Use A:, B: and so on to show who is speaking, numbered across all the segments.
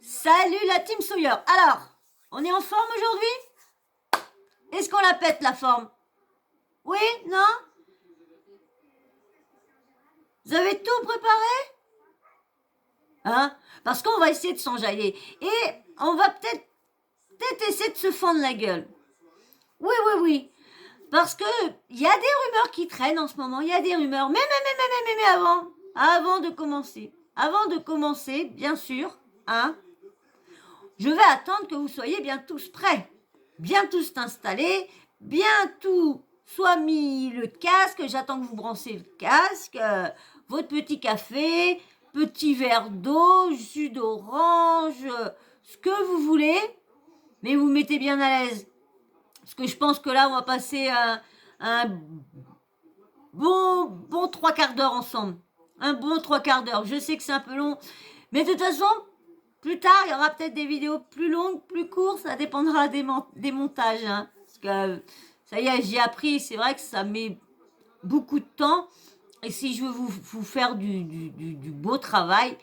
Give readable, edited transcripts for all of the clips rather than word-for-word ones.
A: Salut la team Sawyer. Alors, on est en forme aujourd'hui? Est-ce qu'on la pète la forme? Oui? Non? Vous avez tout préparé? Hein? Parce qu'on va essayer de s'enjailler. Et on va peut-être essayer de se fendre la gueule. Oui, oui, oui. Parce que il y a des rumeurs qui traînent en ce moment. Il y a des rumeurs. Mais avant de commencer, bien sûr, hein, je vais attendre que vous soyez bien tous prêts, bien tous installés, bien tout soit mis le casque. J'attends que vous brancez le casque, votre petit café, petit verre d'eau, jus d'orange, ce que vous voulez, mais vous mettez bien à l'aise. Parce que je pense que là, on va passer un bon 3/4 d'heure ensemble. Un bon 3/4 d'heure. Je sais que c'est un peu long, mais de toute façon, plus tard, il y aura peut-être des vidéos plus longues, plus courtes, ça dépendra des montages. Hein. Parce que ça y est, j'ai appris, c'est vrai que ça met beaucoup de temps. Et si je veux vous faire du beau travail,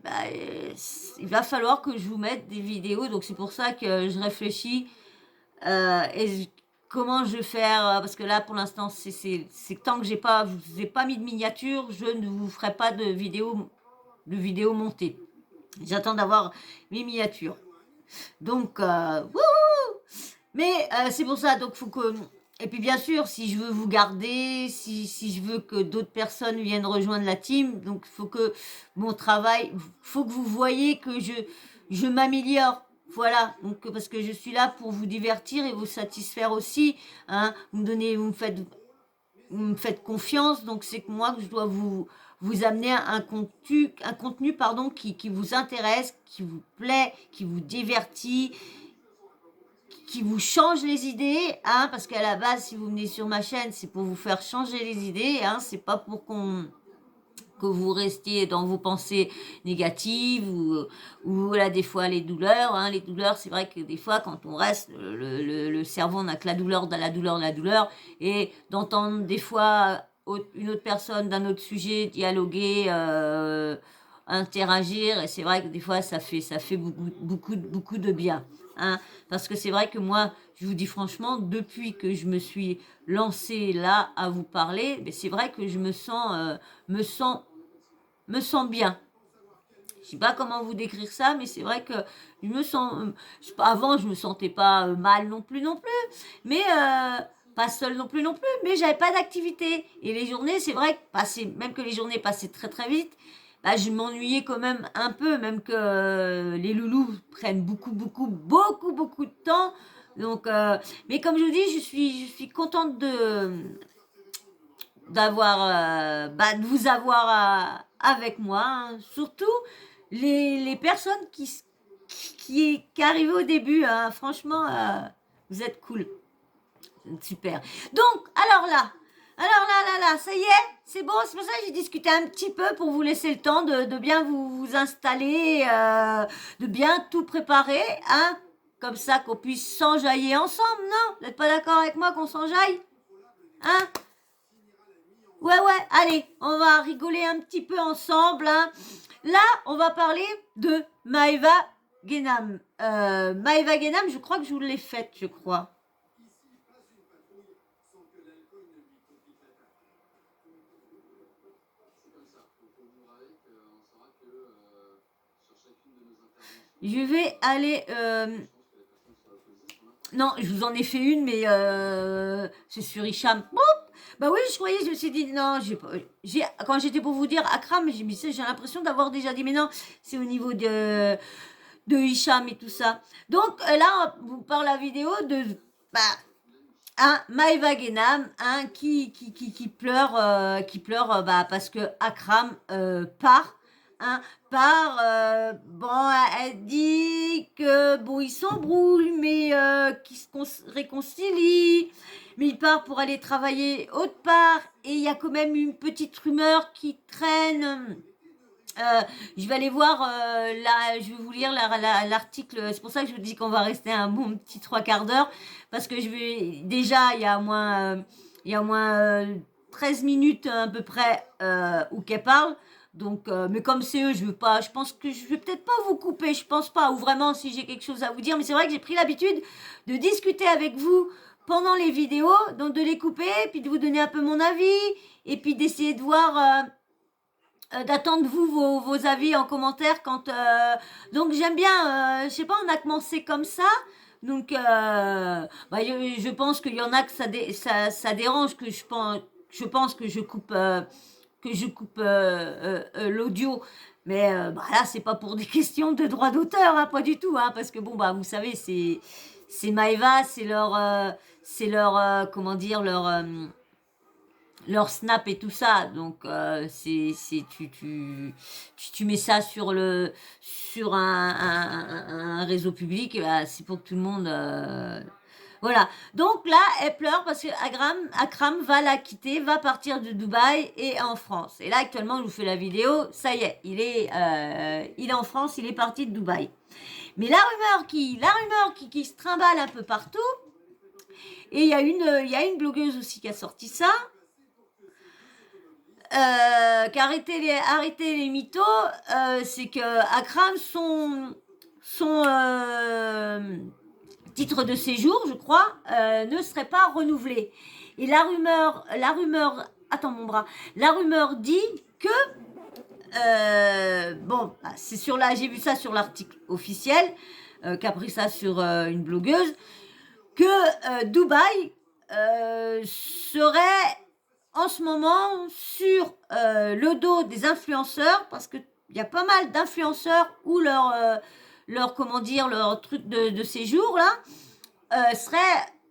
A: bah, il va falloir que je vous mette des vidéos. Donc c'est pour ça que je réfléchis comment je vais faire. Parce que là, pour l'instant, c'est tant que je vous ai pas mis de miniature, je ne vous ferai pas de vidéo montée. J'attends d'avoir mes miniatures. Donc, mais c'est pour ça, donc faut que... Et puis bien sûr, si je veux vous garder, si je veux que d'autres personnes viennent rejoindre la team, donc il faut que mon travail, faut que vous voyez que je m'améliore. Voilà, donc parce que je suis là pour vous divertir et vous satisfaire aussi. Hein, vous me faites confiance, donc c'est que moi que je dois vous amener un contenu pardon, qui vous intéresse, qui vous plaît, qui vous divertit, qui vous change les idées, hein, parce qu'à la base, si vous venez sur ma chaîne, c'est pour vous faire changer les idées, hein, c'est pas pour que vous restiez dans vos pensées négatives ou là des fois les douleurs. Hein, les douleurs, c'est vrai que des fois quand on reste, le cerveau n'a que la douleur, et d'entendre des fois une autre personne d'un autre sujet dialoguer, interagir, et c'est vrai que des fois ça fait beaucoup de bien. Hein, parce que c'est vrai que moi, je vous dis franchement, depuis que je me suis lancée là à vous parler, c'est vrai que je me sens bien. Je sais pas comment vous décrire ça, mais c'est vrai que je me sens... avant, je me sentais pas mal non plus, mais pas seule non plus, mais j'avais pas d'activité. Et les journées, c'est vrai que même que les journées passaient très très vite, bah, je m'ennuyais quand même un peu, même que les loulous prennent beaucoup de temps. Donc, mais comme je vous dis, je suis contente de vous avoir avec moi, hein. Surtout les personnes qui arrivaient au début, hein. Franchement, vous êtes cool, super. Donc alors là, ça y est, c'est bon. C'est pour ça que j'ai discuté un petit peu pour vous laisser le temps de bien vous installer, de bien tout préparer, hein, comme ça qu'on puisse s'enjailler ensemble. Non, vous n'êtes pas d'accord avec moi qu'on s'enjaille, hein? Ouais, allez, on va rigoler un petit peu ensemble. Hein. Là, on va parler de Maëva Guénam. Maëva Guénam, je crois que je vous l'ai faite, je crois. Je vais aller... Non, je vous en ai fait une, mais c'est sur Hicham. Bah oui, je me suis dit, non, quand j'étais pour vous dire Akram, j'ai l'impression d'avoir déjà dit, mais non, c'est au niveau de Hicham et tout ça. Donc là, on vous parle la vidéo de Maëva Guénam, qui pleure parce que Akram part. Hein, bon, elle dit que bon, ils s'embrouillent, mais qu'ils se réconcilient, mais il part pour aller travailler autre part, et il y a quand même une petite rumeur qui traîne. Je vais aller voir, là, je vais vous lire l'article, c'est pour ça que je vous dis qu'on va rester un bon petit 3/4 d'heure, parce que déjà, il y a au moins 13 minutes à peu près où qu'elle parle, Donc, mais comme c'est eux, je pense que je vais peut-être pas vous couper, je pense pas, ou vraiment si j'ai quelque chose à vous dire, mais c'est vrai que j'ai pris l'habitude de discuter avec vous pendant les vidéos, donc de les couper, puis de vous donner un peu mon avis, et puis d'essayer de voir, d'attendre vous vos avis en commentaire quand... donc j'aime bien, je sais pas, on a commencé comme ça, donc bah, je pense qu'il y en a que ça dérange, que je pense que je coupe l'audio. Mais bah là, c'est pas pour des questions de droit d'auteur, hein, pas du tout, hein, parce que bon, bah vous savez, c'est Maeva, c'est leur comment dire, leur snap et tout ça. Donc tu mets ça sur un réseau public, et bah, c'est pour que tout le monde voilà. Donc là, elle pleure parce que Akram va la quitter, va partir de Dubaï et en France. Et là, actuellement, je vous fais la vidéo. Ça y est, il est en France, il est parti de Dubaï. Mais la rumeur qui se trimballe un peu partout, et il y a une blogueuse aussi qui a sorti ça, qui a arrêté les mythos, c'est que Akram, son titre de séjour, je crois, ne serait pas renouvelé. Et la rumeur, attends mon bras, la rumeur dit que, bon, c'est j'ai vu ça sur l'article officiel, qu'a pris ça sur une blogueuse, que Dubaï serait en ce moment sur le dos des influenceurs, parce qu'il y a pas mal d'influenceurs où leur comment dire, leur truc de séjour là serait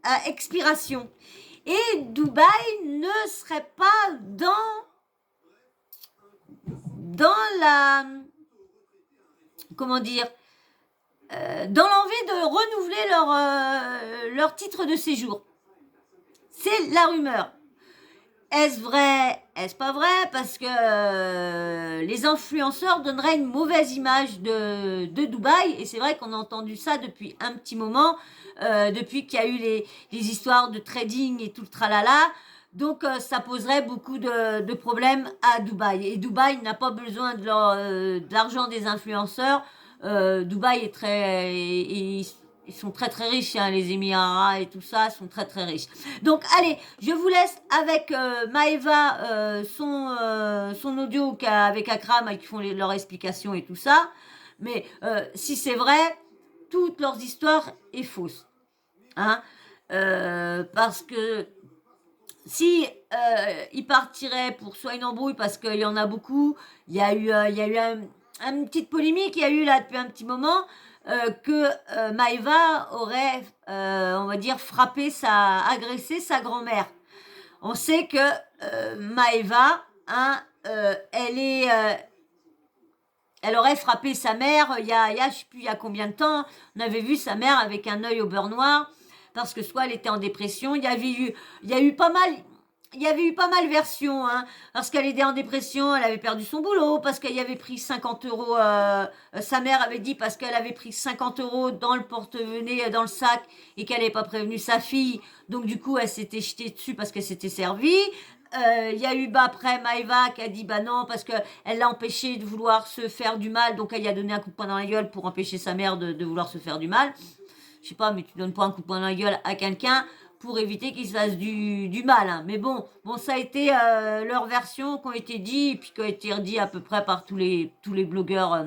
A: à expiration. Et Dubaï ne serait pas dans la comment dire dans l'envie de renouveler leur titre de séjour. C'est la rumeur. Est-ce vrai? Est-ce pas vrai? Parce que les influenceurs donneraient une mauvaise image de Dubaï. Et c'est vrai qu'on a entendu ça depuis un petit moment, depuis qu'il y a eu les histoires de trading et tout le tralala. Donc ça poserait beaucoup de problèmes à Dubaï. Et Dubaï n'a pas besoin de l'argent des influenceurs. Dubaï est ils sont très très riches, hein, les Émirats et tout ça, sont très très riches. Donc allez, je vous laisse avec Maeva, son audio avec Akram, qui font leurs explications et tout ça. Mais si c'est vrai, toute leur histoire est fausse. Hein, parce que si ils partiraient pour soit une embrouille, parce qu'il y en a beaucoup, il y a eu une petite polémique, il y a eu là depuis un petit moment, que Maeva aurait, on va dire, agressé sa grand-mère. On sait que Maeva, hein, elle aurait frappé sa mère je sais plus il y a combien de temps. On avait vu sa mère avec un œil au beurre noir, parce que soit elle était en dépression, il y avait eu pas mal de versions, hein, parce qu'elle était en dépression, elle avait perdu son boulot, parce qu'elle y avait pris 50 euros, sa mère avait dit parce qu'elle avait pris 50 euros dans le porte-monnaie, dans le sac, et qu'elle n'avait pas prévenu sa fille, donc du coup elle s'était jetée dessus parce qu'elle s'était servie. Il y a eu après Maeva qui a dit bah non parce qu'elle l'a empêché de vouloir se faire du mal, donc elle y a donné un coup de poing dans la gueule pour empêcher sa mère de vouloir se faire du mal. Je sais pas, mais tu donnes pas un coup de poing dans la gueule à quelqu'un pour éviter qu'il se fasse du mal. Hein. Mais bon, ça a été leur version qui ont été dit, et puis qui a été redit à peu près par tous les blogueurs.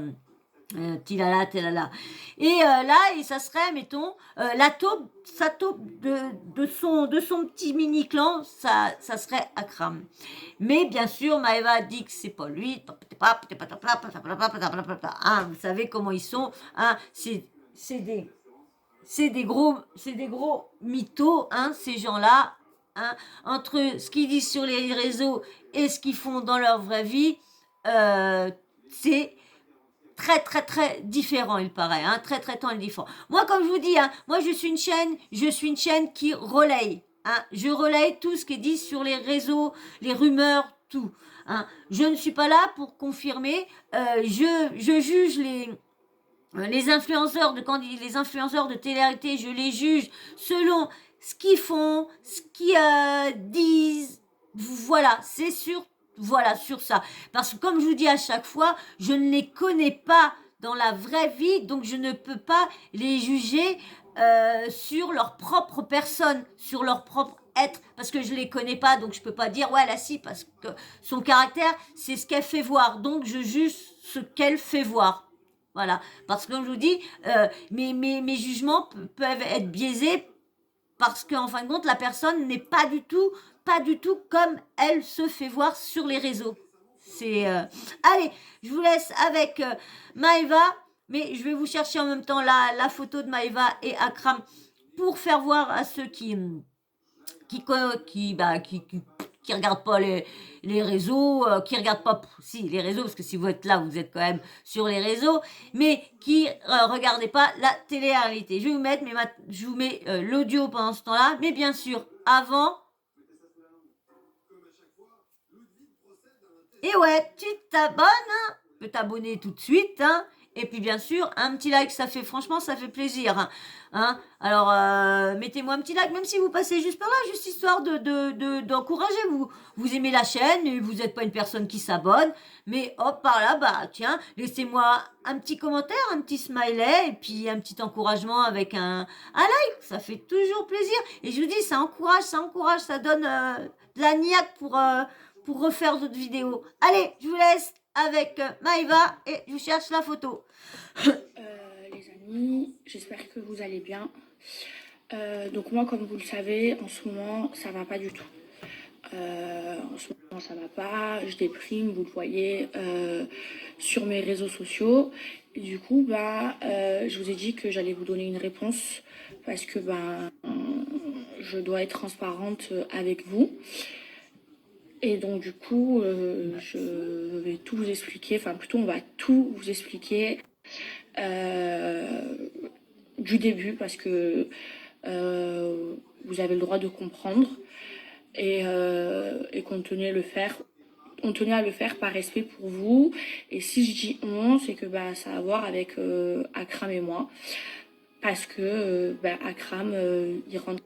A: Tilala, tilala. Et là, et ça serait, mettons, sa taupe de son petit mini clan, ça serait Akram. Mais bien sûr, Maeva dit que c'est pas lui. Hein, vous savez comment ils sont. Hein, c'est des gros mythos, hein, ces gens-là. Hein, entre ce qu'ils disent sur les réseaux et ce qu'ils font dans leur vraie vie, c'est très très très différent, il paraît, hein, très très différent. Moi, comme je vous dis, hein, moi je suis une chaîne qui relaye, hein, je relaye tout ce qui est dit sur les réseaux, les rumeurs, tout. Hein. Je ne suis pas là pour confirmer, je juge les influenceurs les influenceurs de télé-réalité, je les juge selon ce qu'ils font, ce qu'ils disent. Voilà, c'est sur voilà, sur ça. Parce que comme je vous dis à chaque fois, je ne les connais pas dans la vraie vie, donc je ne peux pas les juger sur leur propre personne, sur leur propre être, parce que je les connais pas, donc je peux pas dire ouais là si, parce que son caractère, c'est ce qu'elle fait voir, donc je juge ce qu'elle fait voir. Voilà, parce que comme je vous dis, mes jugements peuvent être biaisés parce qu'en fin de compte, la personne n'est pas du tout comme elle se fait voir sur les réseaux. C'est Allez, je vous laisse avec Maëva, mais je vais vous chercher en même temps la photo de Maëva et Akram pour faire voir à ceux qui regardent pas les réseaux, qui regardent pas si les réseaux parce que si vous êtes là, vous êtes quand même sur les réseaux, mais qui regardez pas la télé-réalité. Je vais vous mettre, je vous mets l'audio pendant ce temps-là, mais bien sûr avant. Et ouais, tu t'abonnes, hein, tu peux t'abonner tout de suite, hein. Et puis bien sûr, un petit like, ça fait franchement, ça fait plaisir. Hein. Alors, mettez-moi un petit like, même si vous passez juste par là, juste histoire d'encourager. Vous aimez la chaîne, et vous n'êtes pas une personne qui s'abonne, mais hop, par là, bah tiens, laissez-moi un petit commentaire, un petit smiley, et puis un petit encouragement avec un like. Ça fait toujours plaisir. Et je vous dis, ça encourage, ça donne de la niaque pour refaire d'autres vidéos. Allez, je vous laisse avec Maëva et je vous cherche la photo.
B: Les amis, j'espère que vous allez bien. Donc moi, comme vous le savez, en ce moment, ça va pas du tout. En ce moment, ça va pas. Je déprime, vous le voyez, sur mes réseaux sociaux. Et du coup, je vous ai dit que j'allais vous donner une réponse parce que je dois être transparente avec vous. Et donc du coup, je vais tout vous expliquer, enfin plutôt on va tout vous expliquer du début parce que vous avez le droit de comprendre et qu'on tenait à le faire. On tenait à le faire par respect pour vous. Et si je dis on, c'est que ça a à voir avec Akram et moi. Parce que Akram, il rentre.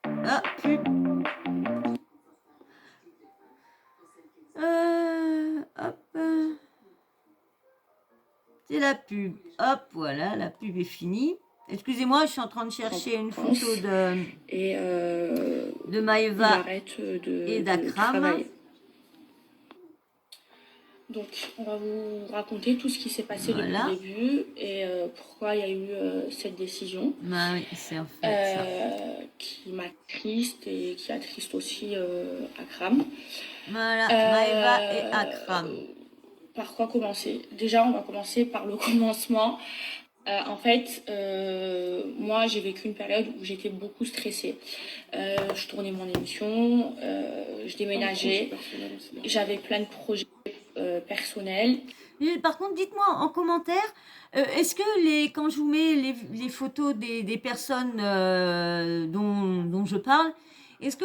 A: Ah, pub. Hop. C'est la pub. Hop, voilà, la pub est finie. Excusez-moi, je suis en train de chercher une photo de Maëva et d'Akram.
B: Donc, on va vous raconter tout ce qui s'est passé depuis le début et pourquoi il y a eu cette décision.
A: Oui, c'est en fait ça.
B: Qui m'attriste et qui attriste aussi Akram.
A: Voilà, Maëva et Akram.
B: Par quoi commencer? Déjà, on va commencer par le commencement. En fait, moi, j'ai vécu une période où j'étais beaucoup stressée. Je tournais mon émission, je déménageais, j'avais plein de projets personnels.
A: Par contre, dites-moi en commentaire, est-ce que quand je vous mets les photos des personnes dont je parle, est-ce que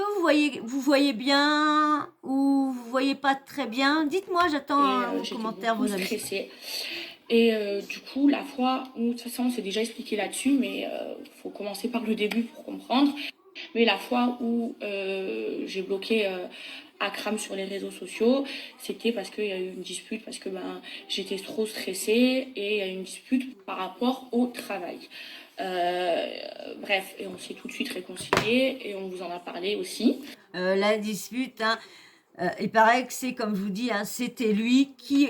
A: vous voyez bien ou vous voyez pas très bien? Dites-moi, j'attends vos commentaires, vos avis.
B: Et du coup, la fois où, de toute façon, on s'est déjà expliqué là-dessus, mais il faut commencer par le début pour comprendre. Mais la fois où j'ai bloqué Akram sur les réseaux sociaux, c'était parce qu'il y a eu une dispute, parce que j'étais trop stressée et il y a eu une dispute par rapport au travail. Bref, et on s'est tout de suite réconciliés et on vous en a parlé aussi.
A: La dispute, hein, il paraît que c'est, comme je vous dis, hein, c'était lui qui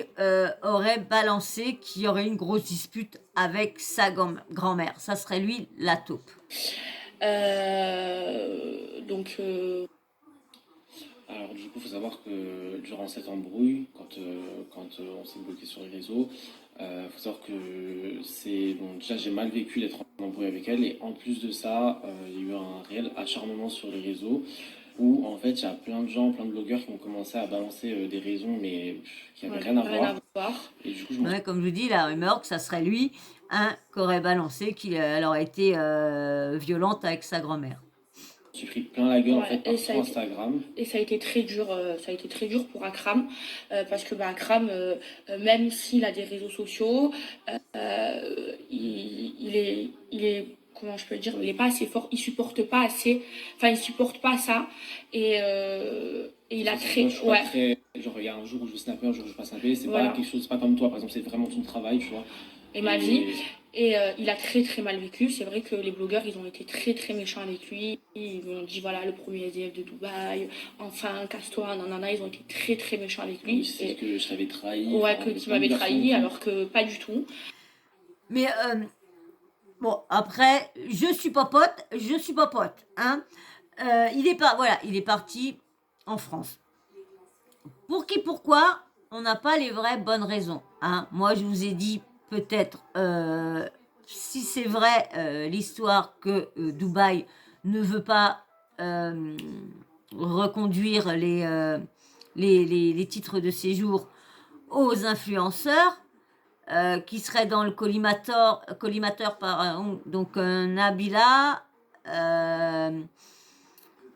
A: aurait balancé, qui aurait une grosse dispute avec sa grand-mère. Ça serait lui la taupe.
C: Alors du coup, il faut savoir que durant cette embrouille, quand on s'est bloqué sur les réseaux, faut savoir que déjà j'ai mal vécu d'être en embrouille avec elle, et en plus de ça, il y a eu un réel acharnement sur les réseaux où en fait il y a plein de gens, plein de blogueurs qui ont commencé à balancer des raisons mais qui n'avaient rien à voir. Et du coup,
A: comme je vous dis, la rumeur que ça serait lui qui aurait balancé, qu'elle aurait été violente avec sa grand-mère.
C: Je suis pris plein la gueule en fait par son Instagram.
B: Et ça a été très dur, pour Akram, parce que Akram, même s'il a des réseaux sociaux, il est comment je peux dire, il est pas assez fort, il supporte pas ça, et Et il a
C: Moi,
B: créé,
C: je suis pas
B: ouais,
C: très. Genre, il y a un jour où je vais snapper, un jour où je vais pas snapper. C'est pas
B: voilà.
C: quelque chose, c'est pas comme toi, par exemple, c'est vraiment ton travail, tu vois.
B: Et ma vie.
C: Et
B: Et il a très très mal vécu. C'est vrai que les blogueurs, ils ont été très très méchants avec lui. Ils lui ont dit, voilà, le premier SDF de Dubaï, enfin, casse-toi, nanana. Ils ont été très très méchants avec
C: oui,
B: lui.
C: c'est
B: Et
C: que je t'avais trahi,
B: ouais,
C: enfin,
B: que,
C: de
B: qu'il
C: plein de
B: m'avait
C: garçons et
B: trahi,
C: tout.
B: alors que pas du tout.
A: Mais bon, après, je suis pas pote, hein. Voilà, il est parti en France. Pour qui, pourquoi, on n'a pas les vraies bonnes raisons, hein. Moi, je vous ai dit peut-être, si c'est vrai l'histoire que Dubaï ne veut pas euh, reconduire les titres de séjour aux influenceurs, qui seraient dans le collimateur par donc Nabila, euh,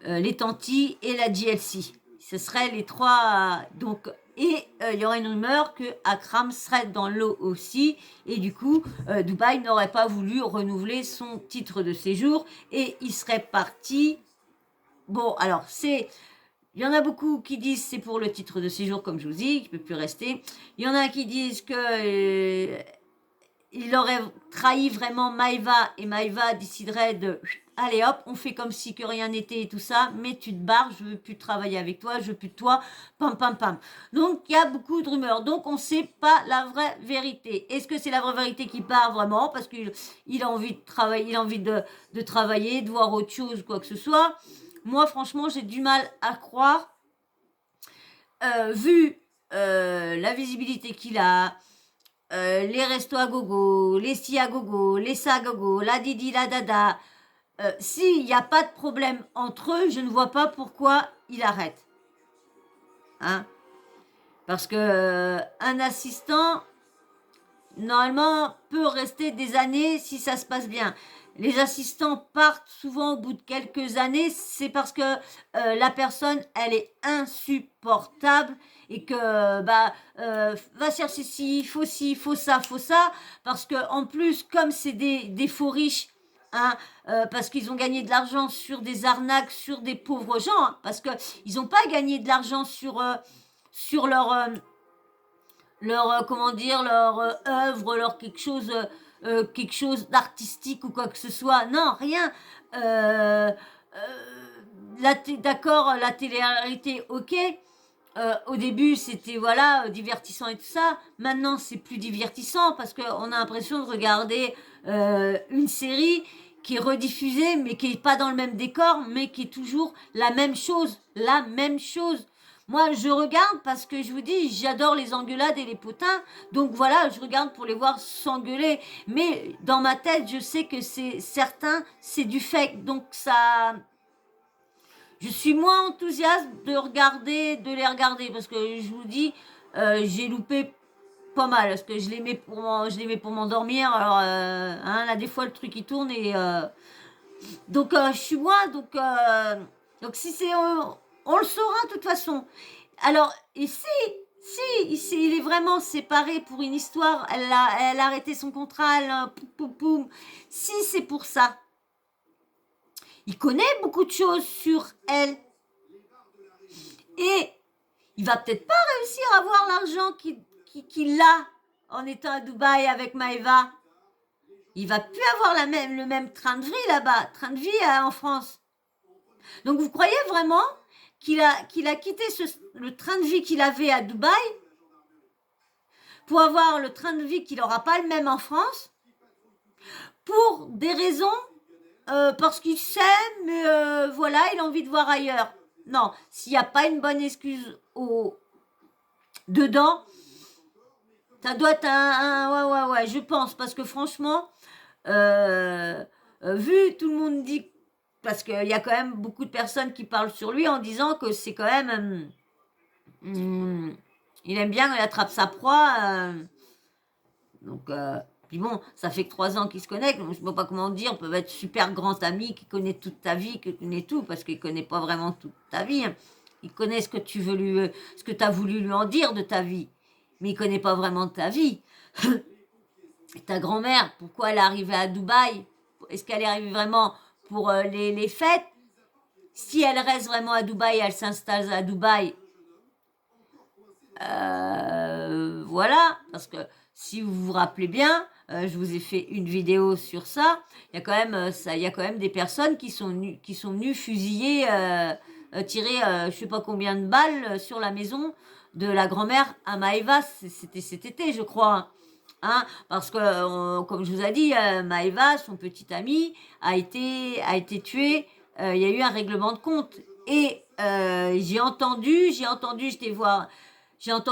A: les Tanti et la GLC. Ce seraient les trois. Donc, et il y aurait une rumeur que Akram serait dans l'eau aussi. Et du coup, Dubaï n'aurait pas voulu renouveler son titre de séjour. Et il serait parti. Bon, alors, c'est. Il y en a beaucoup qui disent c'est pour le titre de séjour, comme je vous dis, qui ne peut plus rester. Il y en a qui disent que il aurait trahi vraiment Maïva et Maïva déciderait de allez hop, on fait comme si que rien n'était et tout ça, mais tu te barres, je veux plus travailler avec toi, je veux plus de toi, pam pam pam. Donc il y a beaucoup de rumeurs, donc on ne sait pas la vraie vérité. Est-ce que c'est la vraie vérité qui part vraiment parce qu'il a envie de travailler, il a envie de travailler, de voir autre chose, quoi que ce soit. Moi franchement j'ai du mal à croire, vu la visibilité qu'il a, les restos à gogo, les si à gogo, les ça à gogo, la didi, la dada. S'il n'y a pas de problème entre eux, je ne vois pas pourquoi il arrête. Hein? Parce que un assistant, normalement, peut rester des années si ça se passe bien. Les assistants partent souvent au bout de quelques années, c'est parce que la personne, elle est insupportable et que va chercher ci, faut ça, parce que en plus, comme c'est des faux riches, hein, parce qu'ils ont gagné de l'argent sur des arnaques, sur des pauvres gens, hein, parce que ils n'ont pas gagné de l'argent sur leur comment dire, leur œuvre, leur quelque chose d'artistique ou quoi que ce soit. Non, rien. Euh, d'accord, la télé-réalité, ok. Au début, c'était voilà divertissant et tout ça. Maintenant, c'est plus divertissant parce qu'on a l'impression de regarder une série qui est rediffusée, mais qui est pas dans le même décor, mais qui est toujours la même chose, la même chose. Moi, je regarde parce que je vous dis, j'adore les engueulades et les potins. Donc voilà, je regarde pour les voir s'engueuler. Mais dans ma tête, je sais que c'est certain, c'est du fake. Donc ça, je suis moins enthousiaste de les regarder parce que je vous dis, j'ai loupé pas mal parce que je les mets pour m'endormir. Alors hein, là, des fois, le truc il tourne et donc je suis moins donc si c'est on le saura de toute façon. Alors ici, si il est vraiment séparé pour une histoire, elle a arrêté son contrat, poum, poum, poum. Si c'est pour ça, il connaît beaucoup de choses sur elle et il va peut-être pas réussir à avoir l'argent qu'il a en étant à Dubaï avec Maëva. Il va plus avoir le même train de vie là-bas, train de vie en France. Donc vous croyez vraiment qu'il a quitté le train de vie qu'il avait à Dubaï pour avoir le train de vie qu'il n'aura pas le même en France pour des raisons parce qu'il s'aime, mais voilà, il a envie de voir ailleurs. Non, s'il n'y a pas une bonne excuse dedans, ça doit être ouais, je pense, parce que franchement, vu tout le monde dit, parce qu'il y a quand même beaucoup de personnes qui parlent sur lui en disant que c'est quand même, il aime bien quand il attrape sa proie, donc, puis bon, ça fait que 3 ans qu'ils se connaissent, donc je ne sais pas comment dire, on peut être super grand ami, qui connaît toute ta vie, qui connaît tout, parce qu'il ne connaît pas vraiment toute ta vie. Hein. Il connaît ce que tu as voulu lui en dire de ta vie, mais il ne connaît pas vraiment ta vie. Ta grand-mère, pourquoi elle est arrivée à Dubaï? Est-ce qu'elle est arrivée vraiment pour les fêtes? si elle reste vraiment à Dubaï, elle s'installe à Dubaï, voilà, parce que si vous vous rappelez bien, je vous ai fait une vidéo sur ça, il y a quand même, il y a quand même des personnes qui sont venues fusiller, tirer je sais pas combien de balles sur la maison de la grand-mère à Maëva, c'était cet été, je crois. Hein, parce que, comme je vous ai dit, Maëva, son petit ami, a été tué. Il y a eu un règlement de compte. Et j'ai entendu, j'entends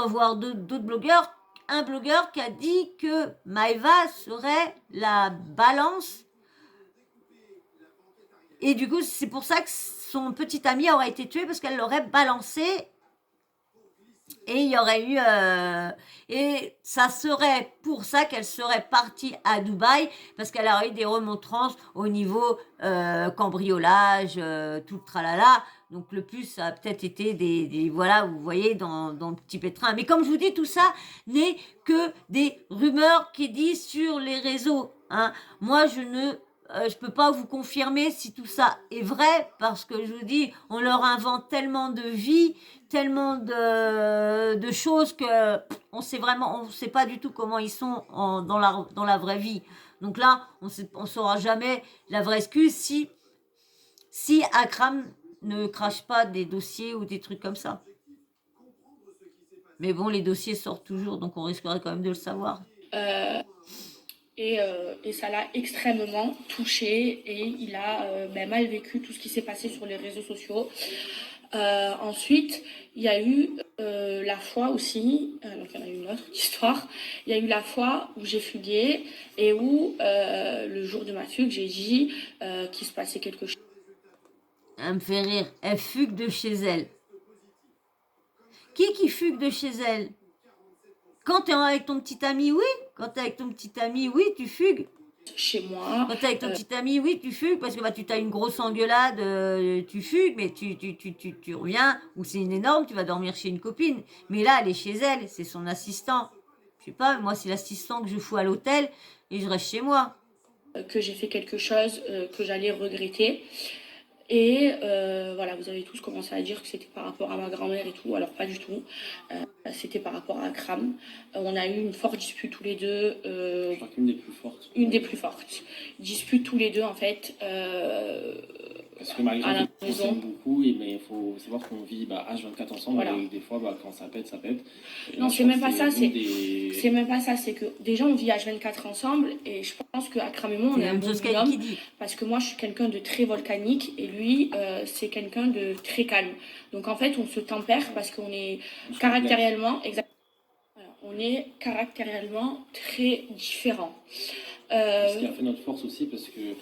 A: voir d'autres blogueurs, un blogueur qui a dit que Maëva serait la balance. Et du coup, c'est pour ça que son petit ami aurait été tué parce qu'elle l'aurait balancé. Et il y aurait eu et ça serait pour ça qu'elle serait partie à Dubaï parce qu'elle aurait eu des remontrances au niveau cambriolage, tout le tralala. Donc le plus ça a peut-être été des voilà, vous voyez dans le petit pétrin. Mais comme je vous dis, tout ça n'est que des rumeurs qui disent sur les réseaux. Hein. Moi, je peux pas vous confirmer si tout ça est vrai parce que je vous dis, on leur invente tellement de vies, tellement de choses que on sait pas du tout comment ils sont dans la vraie vie. Donc là, on saura jamais la vraie excuse si Akram ne crache pas des dossiers ou des trucs comme ça. Mais bon, les dossiers sortent toujours, donc on risquerait quand même de le savoir.
B: Et ça l'a extrêmement touché et il a mal vécu tout ce qui s'est passé sur les réseaux sociaux. Ensuite, il y a eu la fois aussi, donc il y en a eu une autre histoire, il y a eu la fois où j'ai fugué et où le jour de ma fugue, j'ai dit qu'il se passait quelque chose.
A: Elle me fait rire. Elle fugue de chez elle. Qui fugue de chez elle? Quand t'es avec ton petit ami, oui. Quand t'es avec ton petit ami, oui, tu fugues.
B: Chez moi.
A: Quand t'es avec ton petit ami, oui, tu fugues parce que bah, tu t'as une grosse engueulade, tu fugues, mais tu reviens, ou c'est une énorme, tu vas dormir chez une copine. Mais là, elle est chez elle, c'est son assistant. Je sais pas, moi, c'est l'assistant que je fous à l'hôtel et je reste chez moi.
B: Que j'ai fait quelque chose que j'allais regretter. Et voilà, vous avez tous commencé à dire que c'était par rapport à ma grand-mère et tout, alors pas du tout. C'était par rapport à Akram. On a eu une forte dispute tous les deux.
C: Je crois qu'une des plus fortes.
B: Une des plus fortes. Dispute tous les deux en fait.
C: Parce que Marie-Jo,
B: à la
C: on
B: maison.
C: s'aime beaucoup, mais il faut savoir qu'on vit H24 ensemble,
B: Voilà.
C: et des fois, quand ça pète, ça pète. Et
B: Non,
C: là,
B: c'est
C: je
B: même
C: crois
B: pas
C: que
B: ça, c'est
C: des-
B: même pas ça, c'est que déjà on vit H24 ensemble et je pense que Akram et moi on
A: C'est
B: est
A: la
B: un
A: même
B: bon
A: chose qu'elle
B: binôme
A: qui dit.
B: parce que moi je suis quelqu'un de très volcanique et lui c'est quelqu'un de très calme. Donc en fait on se tempère parce qu'on est
C: on se
B: caractériellement, voilà, on est caractériellement très différents.
C: Ce qui a fait notre force aussi, parce que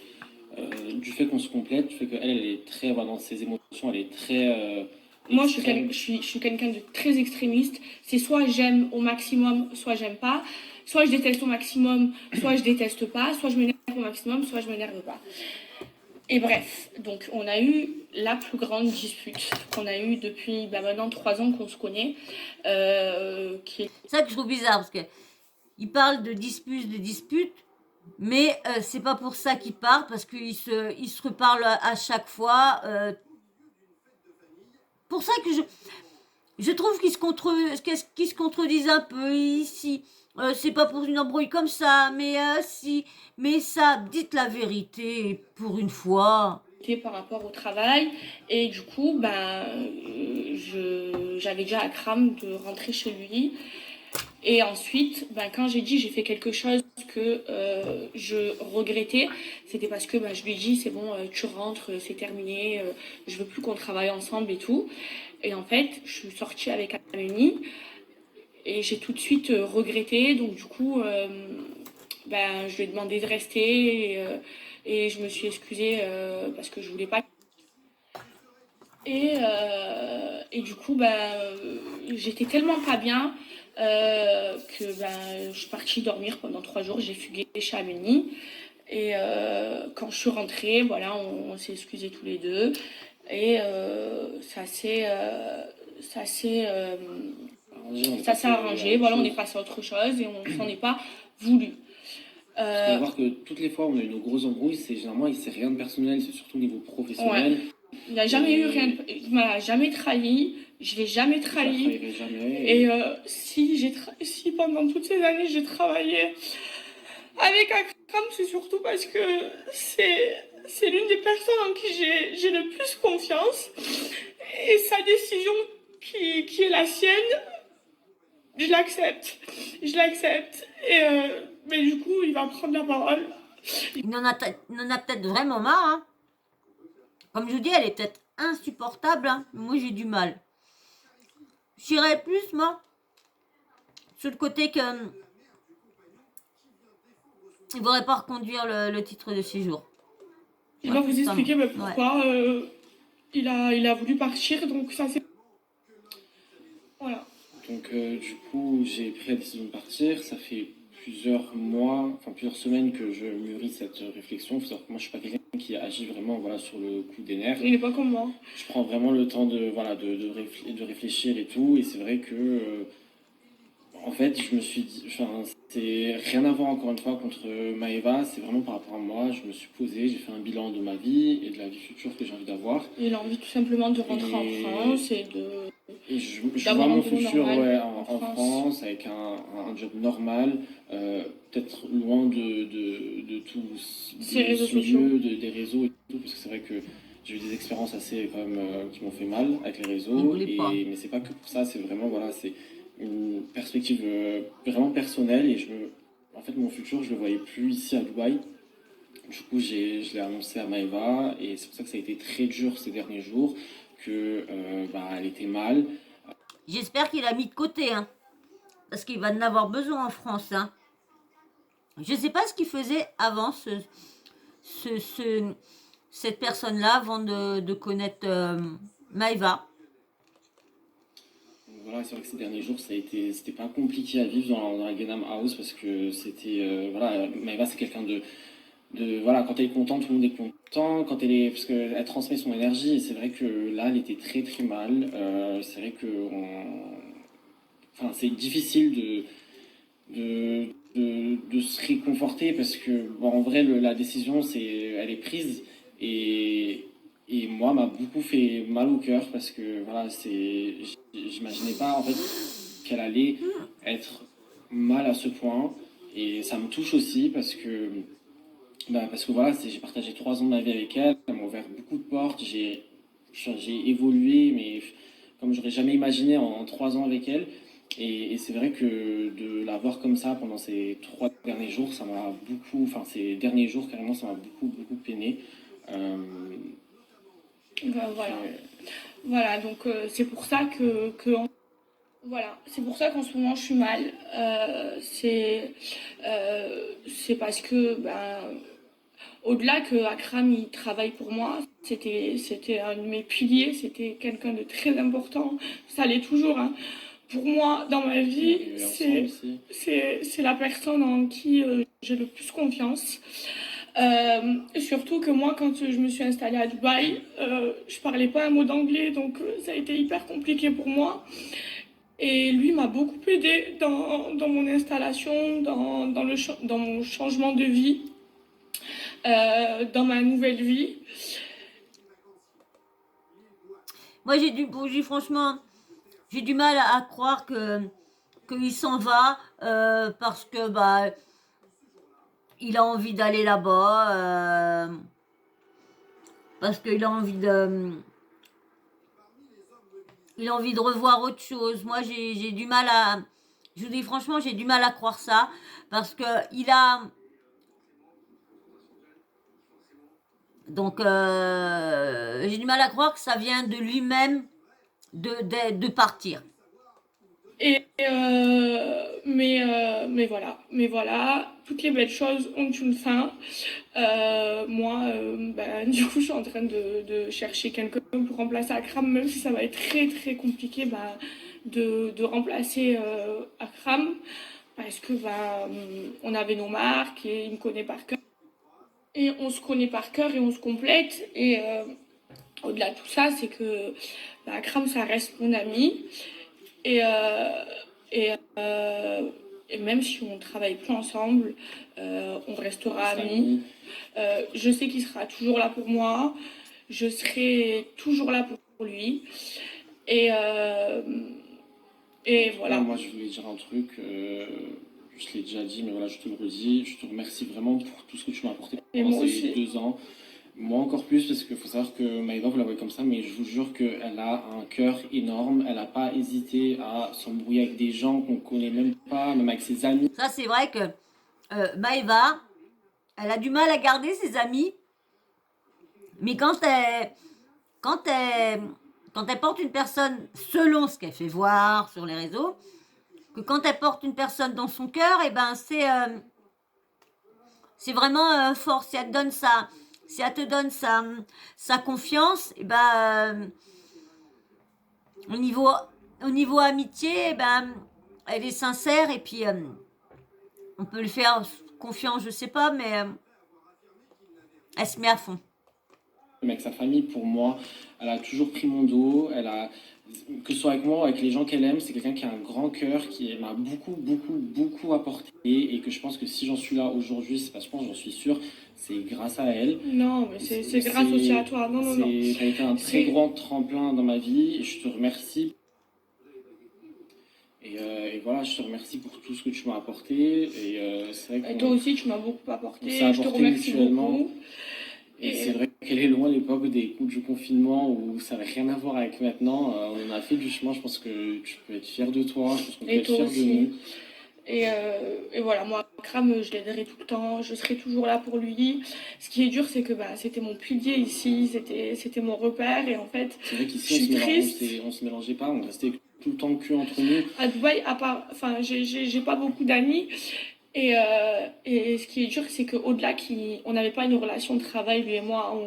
C: du fait qu'on se complète, du fait qu'elle, elle est très, voilà, dans ses émotions, elle est très
B: Moi,
C: extrême.
B: je suis quelqu'un de très extrémiste. C'est soit j'aime au maximum, soit j'aime pas. Soit je déteste au maximum, soit je déteste pas. Soit je m'énerve au maximum, soit je m'énerve pas. Et bref, donc on a eu la plus grande dispute qu'on a eue depuis maintenant 3 ans qu'on se connaît. Qui est...
A: C'est ça que je trouve bizarre parce que il parle de disputes, mais c'est pas pour ça qu'ils parlent parce qu'ils se reparlent à chaque fois. Pour ça que je trouve qu'ils se contredisent un peu ici. C'est pas pour une embrouille comme ça, mais si, mais ça, dites la vérité pour une fois.
B: par rapport au travail et du coup j'avais déjà à Kram de rentrer chez lui et ensuite quand j'ai fait quelque chose que je regrettais, c'était parce que je lui ai dit c'est bon, tu rentres, c'est terminé, je veux plus qu'on travaille ensemble et tout. Et en fait je suis sortie avec Amélie et j'ai tout de suite regretté, donc du coup je lui ai demandé de rester et je me suis excusée parce que je voulais pas. Et du coup, j'étais tellement pas bien que je suis partie dormir pendant 3 jours. J'ai fugué chez Amélie. Et quand je suis rentrée, voilà, on s'est excusés tous les deux. Et ça s'est arrangé. Voilà, on est passé à autre chose et on s'en est pas voulu.
C: Il faut voir que toutes les fois où on a eu nos grosses embrouilles, c'est généralement, c'est rien de personnel, c'est surtout au niveau professionnel.
B: Ouais. Il n'a jamais eu rien, il m'a jamais trahi, je l'ai jamais
C: Je la
B: trahi.
C: trahirai jamais.
B: Et si pendant toutes ces années j'ai travaillé avec Akram, c'est surtout parce que c'est l'une des personnes en qui j'ai le plus confiance. Et sa décision qui est la sienne, je l'accepte. Je l'accepte. Mais du coup, il va prendre la parole.
A: Il en a peut-être vraiment marre. Hein. Comme je vous dis, elle est peut-être insupportable. Hein. Moi, j'ai du mal. J'irais plus, moi, sur le côté que il ne voudrait pas reconduire le titre de séjour.
B: Il va vous expliquer pourquoi il a voulu partir. Donc ça, c'est... Voilà.
C: Donc du coup, j'ai pris la décision de partir. Ça fait plusieurs mois, enfin plusieurs semaines que je mûris cette réflexion. Il faut savoir que moi, je suis pas quelqu'un qui agit vraiment voilà, sur le coup des nerfs.
B: Il n'est pas comme moi.
C: Je prends vraiment le temps de, voilà, de réfléchir et tout. Et c'est vrai que, en fait, je me suis dit, enfin, c'est rien à voir encore une fois contre Maëva. C'est vraiment par rapport à moi. Je me suis posé, j'ai fait un bilan de ma vie et de la vie future que j'ai envie d'avoir.
B: Il a envie tout simplement de rentrer en France et
C: je vois mon futur en France avec un job normal, peut-être loin de tous
B: ces réseaux sociaux,
C: des réseaux et tout, parce que c'est vrai que j'ai eu des expériences assez quand même qui m'ont fait mal avec les réseaux. Mais c'est pas que pour ça, c'est vraiment voilà, c'est une perspective vraiment personnelle et en fait mon futur je le voyais plus ici à Dubaï. Du coup, je l'ai annoncé à Maëva et c'est pour ça que ça a été très dur ces derniers jours, que elle était mal.
A: J'espère qu'il a mis de côté, hein, parce qu'il va en avoir besoin en France. Hein. Je ne sais pas ce qu'il faisait avant cette personne-là, avant de connaître Maëva.
C: Voilà, c'est vrai que ces derniers jours, c'était pas compliqué à vivre dans la Gangnam House parce que c'était, voilà, Maëva c'est quelqu'un voilà, quand elle est contente, tout le monde est content, parce qu'elle transmet son énergie et c'est vrai que là, elle était très très mal. C'est vrai que, enfin, c'est difficile de se réconforter parce que, bon, en vrai, la décision, elle est prise et moi, m'a beaucoup fait mal au cœur parce que, voilà, j'imaginais pas, en fait, qu'elle allait être mal à ce point et ça me touche aussi parce que voilà, j'ai partagé 3 ans de ma vie avec elle, elle m'a ouvert beaucoup de portes, j'ai évolué, mais comme j'aurais jamais imaginé en 3 ans avec elle. Et c'est vrai que de la voir comme ça pendant ces 3 derniers jours, ça m'a beaucoup, enfin ces derniers jours carrément, ça m'a beaucoup, beaucoup peiné.
B: Voilà. Voilà, donc c'est pour ça voilà, c'est pour ça qu'en ce moment je suis mal. C'est parce que, au-delà que Akram il travaille pour moi, c'était un de mes piliers, c'était quelqu'un de très important. Ça l'est toujours. Hein. Pour moi, dans ma vie, c'est la personne en qui j'ai le plus confiance. Surtout que moi, quand je me suis installée à Dubaï, je parlais pas un mot d'anglais, donc ça a été hyper compliqué pour moi. Et lui m'a beaucoup aidé dans mon installation, dans mon changement de vie, dans ma nouvelle vie.
A: Moi, franchement, j'ai du mal à croire qu'il s'en va parce que il a envie d'aller là-bas, parce qu'il a envie de revoir autre chose. Moi, j'ai du mal à... Je vous dis franchement, j'ai du mal à croire ça. Parce que il a... Donc, j'ai du mal à croire que ça vient de lui-même de partir.
B: Mais voilà, toutes les belles choses ont une fin. Moi, du coup, je suis en train de chercher quelqu'un pour remplacer Akram, même si ça va être très très compliqué de remplacer Akram, parce que on avait nos marques et il me connaît par cœur. Et on se connaît par cœur et on se complète. Et au-delà de tout ça, c'est que Akram, ça reste mon ami. Et, même si on ne travaille plus ensemble, on restera amis. Je sais qu'il sera toujours là pour moi. je serai toujours là pour lui. Et, euh, et
C: Là,
B: voilà.
C: moi, je voulais dire un truc, je l'ai déjà dit, mais voilà, je te le redis. Je te remercie vraiment pour tout ce que tu m'as apporté
B: Et
C: pendant
B: moi
C: ces
B: aussi.
C: 2 ans. Moi, encore plus, parce qu'il faut savoir que Maëva, vous la voyez comme ça, mais je vous jure qu'elle a un cœur énorme. Elle n'a pas hésité à s'embrouiller avec des gens qu'on ne connaît même pas, même avec ses amis.
A: Ça, c'est vrai que Maëva, elle a du mal à garder ses amis, mais quand elle, quand elle porte une personne, selon ce qu'elle fait voir sur les réseaux, que quand elle porte une personne dans son cœur, et ben c'est vraiment fort. Si elle te donne si elle te donne sa confiance, et ben au niveau, au niveau amitié, eh ben elle est sincère et puis on peut lui faire confiance, je sais pas, mais elle se met à fond.
C: Avec sa famille, pour moi, elle a toujours pris mon dos. Que ce soit avec moi ou avec les gens qu'elle aime, c'est quelqu'un qui a un grand cœur, qui m'a beaucoup, beaucoup, beaucoup apporté. Et que je pense que si j'en suis là aujourd'hui, c'est parce que j'en suis sûr, c'est grâce à elle.
B: Non, mais c'est grâce aussi à toi. Non, non, non.
C: Ça a été un très grand tremplin dans ma vie. Et je te remercie. Et voilà, je te remercie pour tout ce que tu m'as apporté. C'est vrai
B: Et toi aussi, tu m'as beaucoup apporté. Je te remercie
C: mutuellement.
B: beaucoup.
C: Et c'est vrai qu'elle est loin l'époque des coups du confinement où ça n'avait rien à voir avec maintenant. On a fait du chemin, je pense que tu peux être fier de toi, je pense qu'on peut être fier de nous.
B: Et voilà, moi, Kram, je l'aiderai tout le temps, je serai toujours là pour lui. Ce qui est dur, c'est que c'était mon pilier ici, c'était mon repère. Et en fait,
C: c'est vrai qu'ici, on se mélangeait pas, on restait tout le temps le cul entre nous.
B: À Dubaï, j'ai pas beaucoup d'amis. Et ce qui est dur, c'est qu'au-delà, on n'avait pas une relation de travail, lui et moi.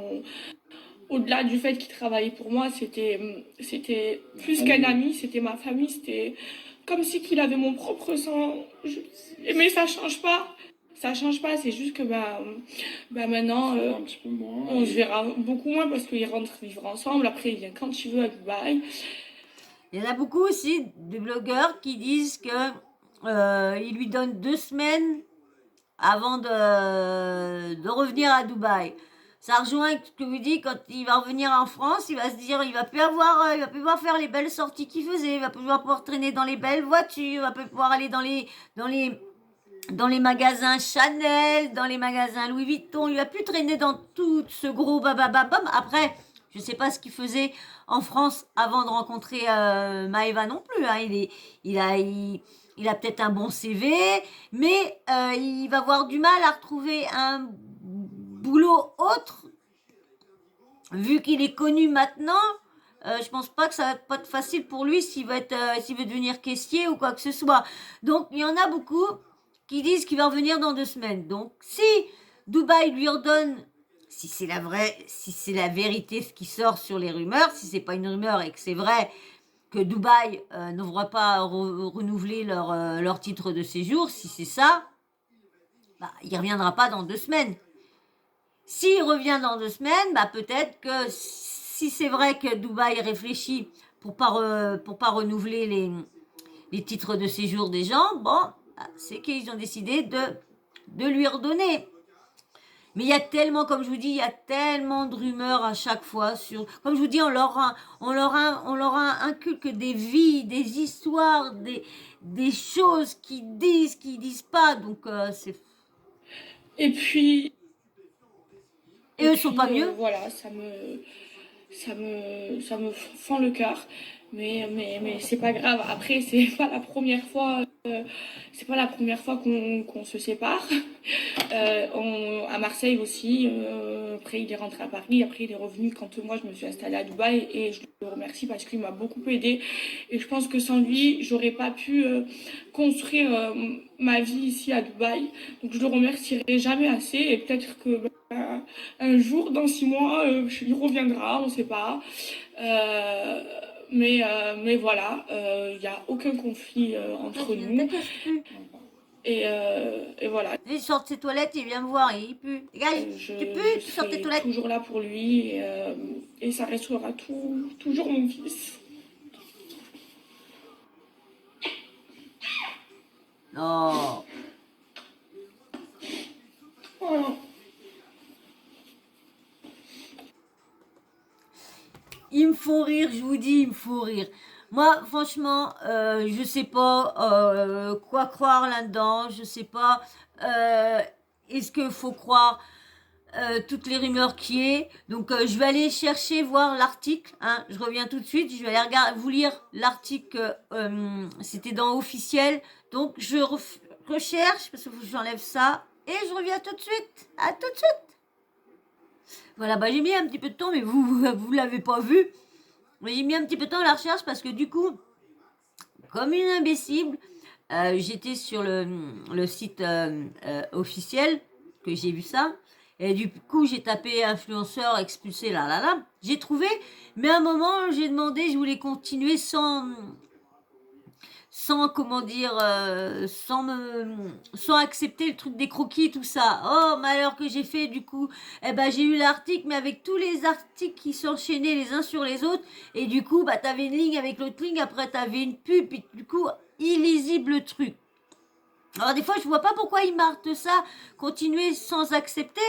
B: Au-delà du fait qu'il travaillait pour moi, c'était plus qu'un ami, c'était ma famille, c'était comme si qu'il avait mon propre sang. Mais ça change pas. Ça change pas, c'est juste que maintenant,
C: un petit peu moins,
B: on se verra beaucoup moins parce qu'ils rentrent vivre ensemble. Après, il vient quand il veut à Dubaï.
A: Il y en a beaucoup aussi de blogueurs qui disent que ils lui donnent 2 semaines avant de revenir à Dubaï. Ça rejoint ce que vous dites, quand il va revenir en France, il va se dire, il va plus pouvoir faire les belles sorties qu'il faisait, il va plus pouvoir traîner dans les belles voitures, il va plus pouvoir aller dans les, dans les magasins Chanel, dans les magasins Louis Vuitton, il va plus traîner dans tout ce gros babababam. Après, je sais pas ce qu'il faisait en France avant de rencontrer Maëva non plus. Hein. Il a peut-être un bon CV, mais il va avoir du mal à retrouver un boulot autre, vu qu'il est connu maintenant. Je pense pas que ça va pas être facile pour lui s'il veut devenir caissier ou quoi que ce soit. Donc il y en a beaucoup qui disent qu'il va revenir dans 2 semaines. Donc si Dubaï lui redonne, si c'est la vérité ce qui sort sur les rumeurs, si c'est pas une rumeur et que c'est vrai que Dubaï n'ouvre pas renouveler leur titre de séjour, si c'est ça, il reviendra pas dans 2 semaines. S'il revient dans 2 semaines, peut-être que si c'est vrai que Dubaï réfléchit pour pas renouveler les titres de séjour des gens, c'est qu'ils ont décidé de lui redonner. Mais il y a tellement, comme je vous dis, il y a tellement de rumeurs à chaque fois sur. Comme je vous dis, on leur inculque des vies, des histoires, des choses qu'ils disent pas. Donc c'est.
B: Et puis.
A: Et eux sont pas mieux.
B: Voilà, ça me fend le cœur. Mais c'est pas grave. Après, c'est pas la première fois qu'on se sépare. À Marseille aussi. Après, il est rentré à Paris. Après, il est revenu quand moi je me suis installée à Dubaï. Et je le remercie parce qu'il m'a beaucoup aidé. Et je pense que sans lui, j'aurais pas pu construire ma vie ici à Dubaï. Donc je le remercierai jamais assez. Et peut-être que un jour, dans 6 mois, il reviendra, on ne sait pas. Mais voilà, il n'y a aucun conflit entre nous. Et voilà.
A: Il sort de ses toilettes, il vient me voir, il pue. Dégage, tu pues, tu sors de tes toilettes.
B: Je serai toujours là pour lui et ça restera toujours mon fils.
A: Oh.
B: Voilà.
A: font rire, je vous dis, ils me font rire. Moi, franchement, je sais pas quoi croire là-dedans. Je sais pas. Est-ce qu'il faut croire toutes les rumeurs qui est. Donc, je vais aller chercher, voir l'article. Hein. Je reviens tout de suite. Je vais aller vous lire l'article. C'était dans Officiel. Donc, je recherche, parce que j'enlève ça. Et je reviens tout de suite. À tout de suite. Voilà, bah, j'ai mis un petit peu de temps, mais vous l'avez pas vu. Mais j'ai mis un petit peu de temps à la recherche parce que du coup, comme une imbécile, j'étais sur le site officiel, que j'ai vu ça. Et du coup, j'ai tapé influenceur expulsé, là. J'ai trouvé, mais à un moment, j'ai demandé, je voulais continuer sans comment dire, sans accepter le truc des croquis, tout ça. Oh, malheur que j'ai fait, du coup, eh ben, j'ai eu l'article, mais avec tous les articles qui s'enchaînaient les uns sur les autres, et du coup, bah, t'avais une ligne avec l'autre ligne, après t'avais une pub, et du coup, illisible le truc. Alors des fois, je vois pas pourquoi ils marquent ça, continuer sans accepter,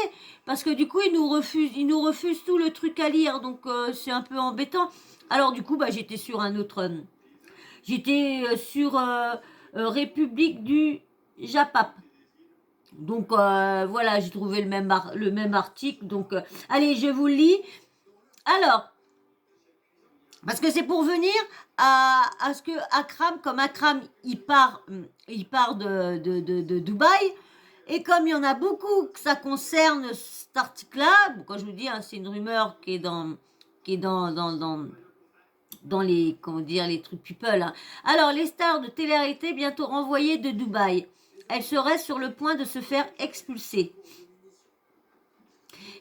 A: parce que du coup, ils nous refusent tout le truc à lire, donc c'est un peu embêtant. Alors du coup, bah, j'étais sur un autre, République du Japap. Donc voilà, j'ai trouvé le même article. Donc allez, je vous le lis. Alors, parce que c'est pour venir à ce que Akram, comme Akram, il part de Dubaï. Et comme il y en a beaucoup que ça concerne cet article-là, bon, quand je vous dis, hein, c'est une rumeur qui est dans les, comment dire, les trucs people. Hein. Alors, les stars de télé-réalité bientôt renvoyées de Dubaï. Elles seraient sur le point de se faire expulser.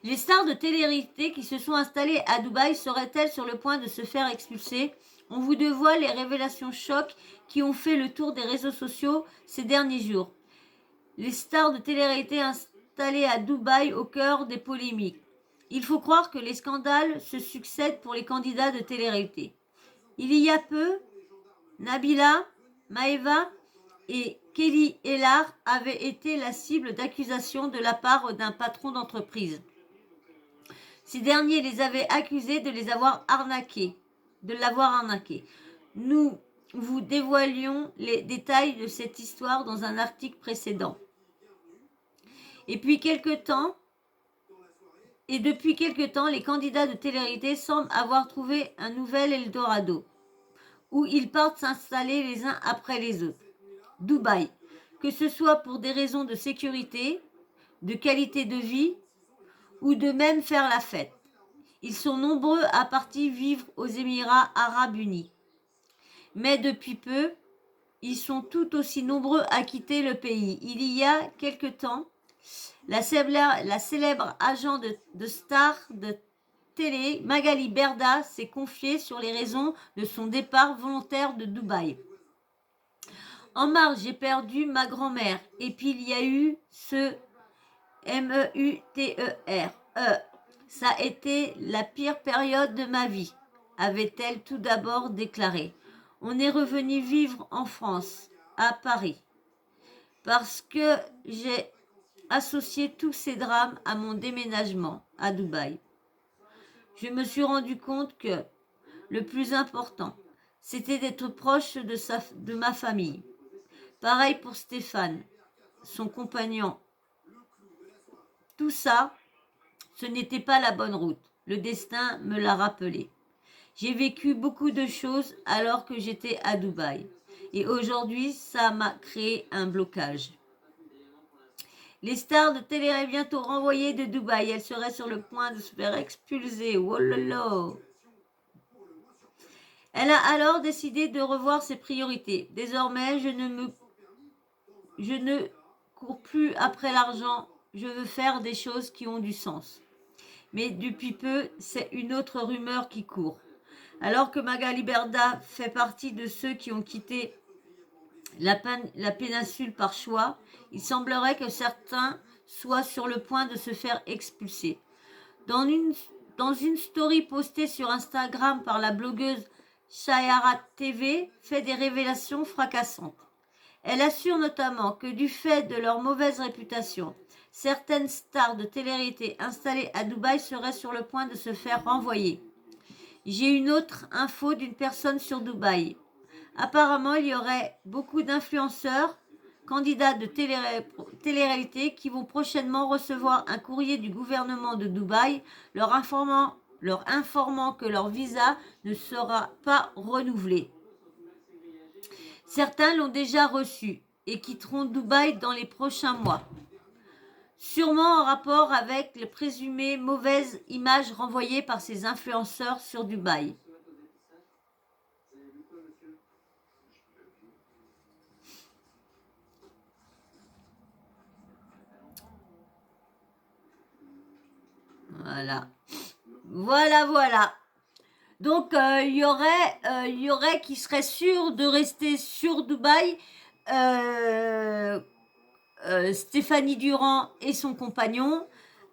A: Les stars de télé-réalité qui se sont installées à Dubaï seraient-elles sur le point de se faire expulser? On vous dévoile les révélations chocs qui ont fait le tour des réseaux sociaux ces derniers jours. Les stars de télé-réalité installées à Dubaï au cœur des polémiques. Il faut croire que les scandales se succèdent pour les candidats de télé-réalité. Il y a peu, Nabila, Maeva et Kelly Ellar avaient été la cible d'accusations de la part d'un patron d'entreprise. Ces derniers les avaient accusés de l'avoir arnaqué. Nous vous dévoilions les détails de cette histoire dans un article précédent. Et depuis quelque temps, les candidats de télé-réalité semblent avoir trouvé un nouvel Eldorado, où ils partent s'installer les uns après les autres. Dubaï, que ce soit pour des raisons de sécurité, de qualité de vie, ou de même faire la fête. Ils sont nombreux à partir vivre aux Émirats Arabes Unis. Mais depuis peu, ils sont tout aussi nombreux à quitter le pays. Il y a quelque temps, la célèbre agent de star de télé, Magali Berda, s'est confiée sur les raisons de son départ volontaire de Dubaï. En mars, j'ai perdu ma grand-mère. Et puis il y a eu ce MEUTER. Ça a été la pire période de ma vie, avait-elle tout d'abord déclaré. On est revenu vivre en France, à Paris, parce que j'ai associé tous ces drames à mon déménagement à Dubaï. Je me suis rendu compte que le plus important, c'était d'être proche de ma famille. Pareil pour Stéphane, son compagnon. Tout ça, ce n'était pas la bonne route. Le destin me l'a rappelé. J'ai vécu beaucoup de choses alors que j'étais à Dubaï. Et aujourd'hui, ça m'a créé un blocage. Les stars de télé bientôt renvoyées de Dubaï. Elles seraient sur le point de se faire expulser. Oh là là. Elle a alors décidé de revoir ses priorités. Désormais, je ne cours plus après l'argent. Je veux faire des choses qui ont du sens. Mais depuis peu, c'est une autre rumeur qui court. Alors que Magali Berda fait partie de ceux qui ont quitté la péninsule par choix, il semblerait que certains soient sur le point de se faire expulser. Dans une story postée sur Instagram par la blogueuse Shahara TV, fait des révélations fracassantes. Elle assure notamment que du fait de leur mauvaise réputation, certaines stars de télé-réalité installées à Dubaï seraient sur le point de se faire renvoyer. J'ai une autre info d'une personne sur Dubaï. Apparemment, il y aurait beaucoup d'influenceurs, candidats de télé-réalité qui vont prochainement recevoir un courrier du gouvernement de Dubaï leur informant que leur visa ne sera pas renouvelé. Certains l'ont déjà reçu et quitteront Dubaï dans les prochains mois. Sûrement en rapport avec les présumées mauvaises images renvoyées par ces influenceurs sur Dubaï. Voilà. Voilà. Donc, il y aurait qui serait sûr de rester sur Dubaï. Stéphanie Durand et son compagnon.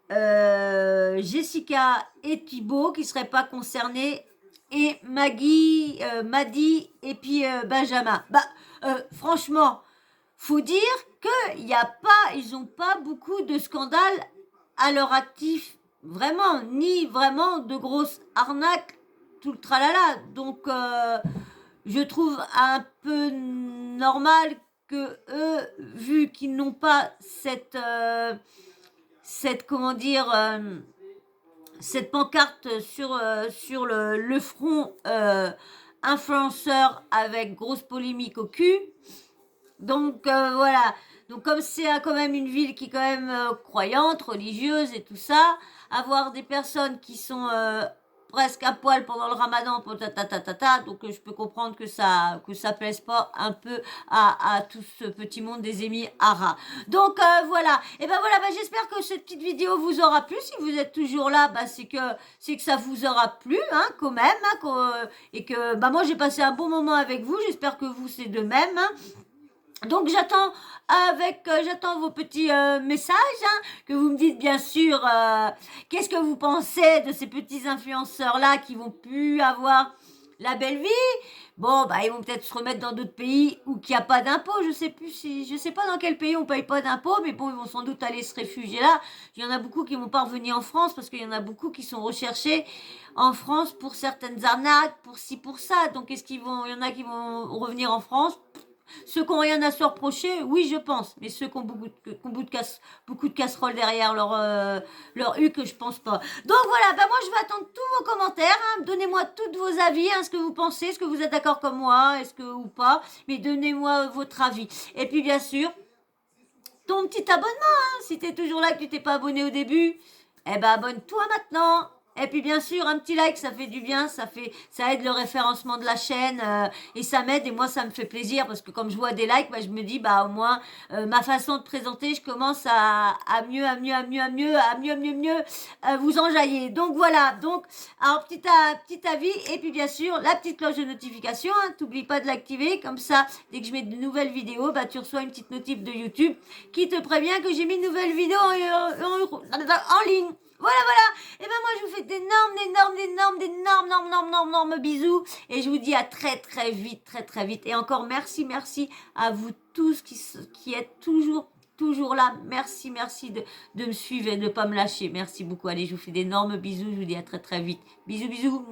A: Jessica et Thibaut qui ne seraient pas concernés. Et Maggie, Maddy et puis Benjamin. Franchement, faut dire qu'ils n'ont pas beaucoup de scandales à leur actif. Vraiment, ni vraiment de grosses arnaques, tout le tralala. Donc, je trouve un peu normal que eux, vu qu'ils n'ont pas cette comment dire, cette pancarte sur le front influenceur avec grosse polémique au cul. Donc voilà. Donc comme c'est quand même une ville qui est quand même croyante, religieuse et tout ça, avoir des personnes qui sont presque à poil pendant le ramadan, donc je peux comprendre que ça plaise pas un peu à tout ce petit monde des émis arabes. Donc voilà. Et ben voilà, j'espère que cette petite vidéo vous aura plu. Si vous êtes toujours là, c'est que ça vous aura plu, hein, quand même, hein, et que moi j'ai passé un bon moment avec vous. J'espère que vous c'est de même. Hein. Donc j'attends vos petits messages, hein, que vous me dites bien sûr qu'est-ce que vous pensez de ces petits influenceurs là qui vont plus avoir la belle vie. Bon, ils vont peut-être se remettre dans d'autres pays où il n'y a pas d'impôts. Je sais pas dans quel pays on paye pas d'impôts, mais bon, ils vont sans doute aller se réfugier là. Il y en a beaucoup qui vont pas revenir en France parce qu'il y en a beaucoup qui sont recherchés en France pour certaines arnaques, pour ci, pour ça. Donc il y en a qui vont revenir en France. Ceux qui n'ont rien à se reprocher, oui, je pense. Mais ceux qui ont beaucoup de casseroles derrière leur huc, je pense pas. Donc voilà, moi je vais attendre tous vos commentaires. Hein. Donnez-moi tous vos avis, hein, ce que vous pensez, est-ce que vous êtes d'accord comme moi, ou pas. Mais donnez-moi votre avis. Et puis bien sûr, ton petit abonnement, hein, si tu es toujours là et que tu t'es pas abonné au début, abonne-toi maintenant. Et puis bien sûr, un petit like, ça fait du bien, ça aide le référencement de la chaîne et ça m'aide et moi ça me fait plaisir parce que comme je vois des likes, je me dis au moins ma façon de présenter, je commence à mieux vous enjailler. Donc voilà, alors petit avis et puis bien sûr la petite cloche de notification, hein, t'oublies pas de l'activer comme ça dès que je mets de nouvelles vidéos, tu reçois une petite notif de YouTube qui te prévient que j'ai mis une nouvelle vidéo en ligne. Voilà. Et moi, je vous fais d'énormes bisous. Et je vous dis à très, très vite, très, très vite. Et encore merci à vous tous qui êtes toujours là. Merci de me suivre et de ne pas me lâcher. Merci beaucoup. Allez, je vous fais d'énormes bisous. Je vous dis à très, très vite. Bisous.